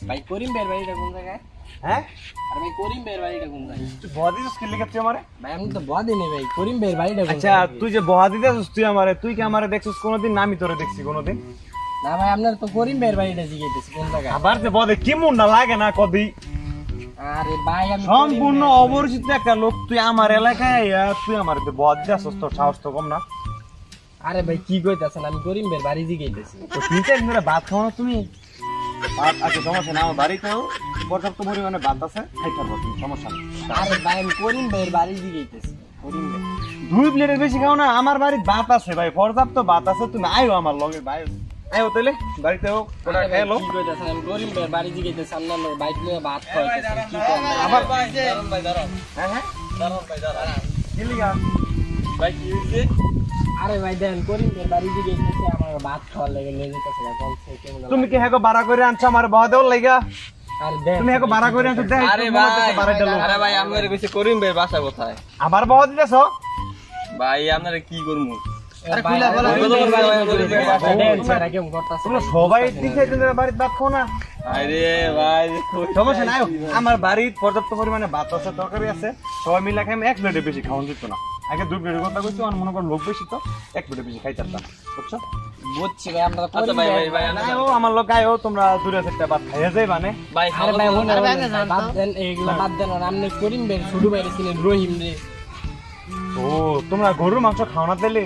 ভাই করিম ভাইয়ের বাড়িটা কোন জায়গায়? হ্যাঁ আর ভাই করিম ভাইয়ের বাড়িটা কোন জায়গায়? তুই বহা দিছিস কি লিখে তুই আমারে? ভাই আমি তো বদি নেই ভাই, করিম ভাইয়ের বাড়িটা কোন আচ্ছা জায়গায়? তুই যে বহা দিতেছিস তুই আমারে, তুই কি আমারে দেখছিস কোনোদিন? না আমি তোরে দেখছি কোনোদিন? না ভাই আপনার তো করিম ভাইয়ের বাড়িটা জিজ্ঞেস কোন জায়গায়? আবার যে বদে কি মন না লাগে না কদি? আরে ভাই আমি সম্পূর্ণ অপরিচিত একটা লোক তুই আমার এলাকায় আইয়া তুই আমারে বহা দিতেছিস, তোর সাহস তো কম না? আরে ভাই কি কইতাছেন, আমি করিম ভাইয়ের বাড়ি জিজ্ঞেস। তো তিন চার দিন ধরে ভাত খাও না তুমি? ভাত আছে সমস্যা না, আমার বাড়িতেও পর্যাপ্ত পরিমাণে ভাত আছে, খাইতে পারবো তুমি, সমস্যা নেই। আরে ভাই আমি করিম ভাইয়ের বাড়ি জিজ্ঞেস। করিম ভাই 2 প্লেটের বেশি খাও না, আমার বাড়িতে ভাত আছে ভাই, পর্যাপ্ত ভাত আছে, তুমি আইও আমার লগে ভাই, আইও তাইলে বাড়িতেও কোটা আরে ভাই, খাইলো। কি কইতাছেন, আমি করিম ভাইয়ের বাড়ি জিজ্ঞেস, আপনার বাইক নিয়ে ভাত খাইতেছেন কি করেন? আবার ভাই হ্যাঁ হ্যাঁ কি লিগা? ভাই কি হইছে? আরে ভাই দেন করিম ভাইয়ের বাড়ি জিজ্ঞেস আমার ভাত খাওয়ার লাগে নিয়ে যেতেছে না কোন থেকে কেমন? তুমি কি হ্যাঁ ভাড়া করে আনছো আমার বহা দেওয়ার লাইগা? আরে দেন তুমি হ্যাঁ ভাড়া করে আনছো দেখ, আরে ভাই আপনার কইছে করিম ভাই বাসা কোথায়? আবার বহা দিতেছো? ভাই আপনারা কি করমু? আরে কইলা বলা দেন স্যার কেমন করতাছে? তোমরা সবাই দিকে বাড়িতে ভাত খাও না? আরে ভাই সমস্যা নাই, আমার বাড়ির পর্যাপ্ত পরিমাণে ভাত আছে, তরকারি আছে, সবাই মিলে খাই, 1 প্লেটে বেশি খাওয়া যেত না। আগে 2 প্লেটের কথা কইছি, আমার মনে করো লোক বেশি তো 1 প্লেটে বেশি খাইতাম না, বুঝছো? বুঝছি ভাই আমরা আচ্ছা ভাই ভাই ভাই না, ও আমার লোক আয়ো, তোমরা দূরে থেকে ভাত খাইয়া যাই মানে। ভাই আরে ভাই ওনে বাদ দেন এইগুলা বাদ দেন, আর আপনি করিম ভাই ছোট ভাই ছিলেন রহিম রে। ও তোমরা গরুর মাংস খাও না তাইলে?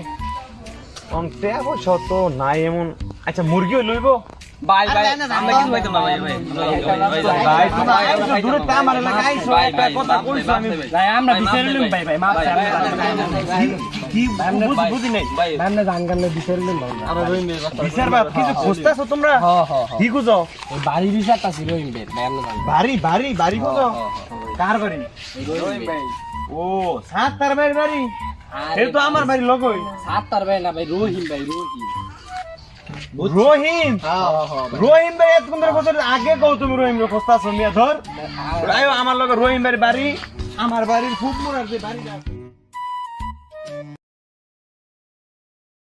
তে অবশ্য তো নাই এমন। আচ্ছা মুরগিও লইবো? ভাই ভাই আমরা কিছু হইতো না ভাই ভাই ভাই তোমরা আইছো দূরে তে আমার এলাকায় আইছো, একটা কথা কইছো আমি। ভাই আমরা বিচার লইম ভাই ভাই মাফ কি বুঝি নাই ভাই আমরা জানগানে বিচার লইম ভাই। আমরা রহিম ভাই বাসা বিচার বা কিছু খুঁজতেছো তোমরা? হ্যাঁ হ্যাঁ কি খুঁজো? এই বাড়ি বিচারটা ছিল রহিম ভাই ভাই আমরা জানগান। বাড়ি বাড়ি বাড়ি খুঁজো? কার বাড়ি? রহিম ভাই ও সাত তার বাড়ির বাড়ি? এই তো আমার বাড়ি লগই। সাত্তার ভাই না ভাই রহিম ভাই রহিম। রহিম? হ্যাঁ হ্যাঁ রহিম ভাই এত কোন বছর আগে কও তুমি রহিম রে খুঁজতাছো মিয়া? ধর আয়ো আমার লগে রহিম ভাইয়ের বাড়ি, আমার বাড়ির খুব মোড়ার যে বাড়িটা আছে।